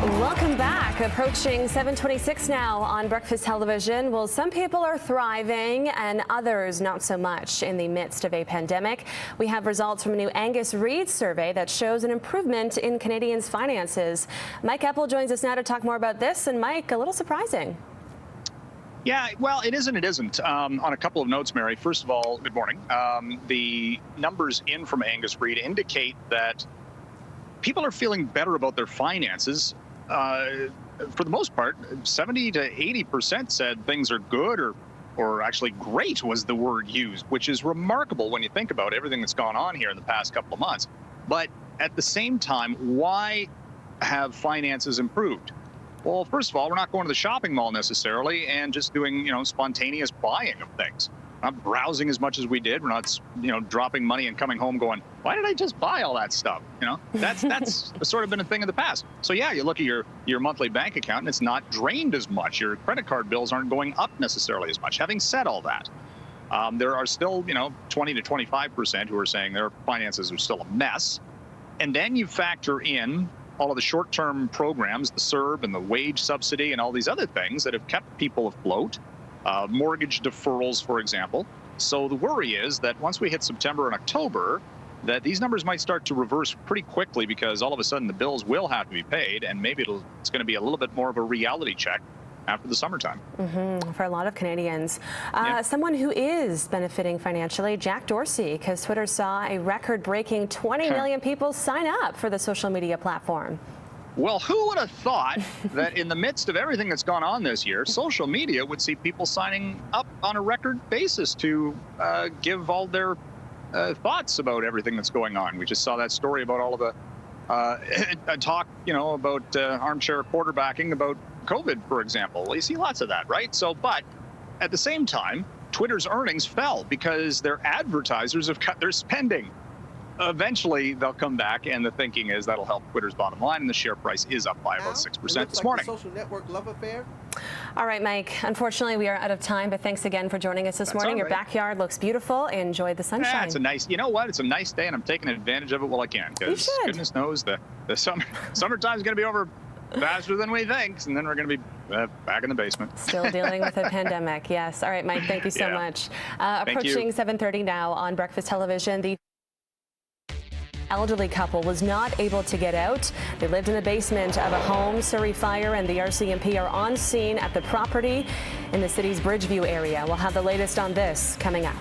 Welcome back. Approaching 7:26 now on Breakfast Television. Well, some people are thriving and others not so much in the midst of a pandemic. We have results from a new Angus Reid survey that shows an improvement in Canadians' finances. Mike Eppel joins us now to talk more about this. And Mike, a little surprising. Yeah, well, it is and it isn't. On a couple of notes, Mary. First of all, good morning. The numbers in from Angus Reid indicate that people are feeling better about their finances. For the most part, 70 to 80% said things are good or actually great was the word used, which is remarkable when you think about everything that's gone on here in the past couple of months. But at the same time, why have finances improved? Well, first of all, we're not going to the shopping mall necessarily and just doing, spontaneous buying of things. Not browsing as much as we did. We're not, dropping money and coming home going, why did I just buy all that stuff? That's sort of been a thing of the past. So yeah, you look at your monthly bank account and it's not drained as much. Your credit card bills aren't going up necessarily as much. Having said all that, there are still, 20 to 25% who are saying their finances are still a mess. And then you factor in all of the short-term programs, the CERB and the wage subsidy and all these other things that have kept people afloat. Mortgage deferrals, for example. So the worry is that once we hit September and October, that these numbers might start to reverse pretty quickly because all of a sudden the bills will have to be paid, and maybe it's going to be a little bit more of a reality check after the summertime. For a lot of Canadians. Yeah. Someone who is benefiting financially, Jack Dorsey, because Twitter saw a record-breaking 20 million people sign up for the social media platform. Well, who would have thought that in the midst of everything that's gone on this year, social media would see people signing up on a record basis to give all their thoughts about everything that's going on. We just saw that story about all of the talk, about armchair quarterbacking about COVID, for example. Well, you see lots of that, right? So, but at the same time, Twitter's earnings fell because their advertisers have cut their spending. Eventually, they'll come back, and the thinking is that'll help Twitter's bottom line, and the share price is up by about 6% this morning. Social network love affair. All right, Mike. Unfortunately, we are out of time, but thanks again for joining us this morning. Your backyard looks beautiful. Enjoy the sunshine. Yeah, it's a nice, you know what? It's a nice day, and I'm taking advantage of it while I can, because goodness knows the summertime's going to be over faster than we think, and then we're going to be back in the basement. Still dealing with a pandemic, yes. All right, Mike, thank you so much. Approaching 7:30 now on Breakfast Television. The elderly couple was not able to get out. They lived in the basement of a home. Surrey Fire and the RCMP are on scene at the property in the city's Bridgeview area. We'll have the latest on this coming up.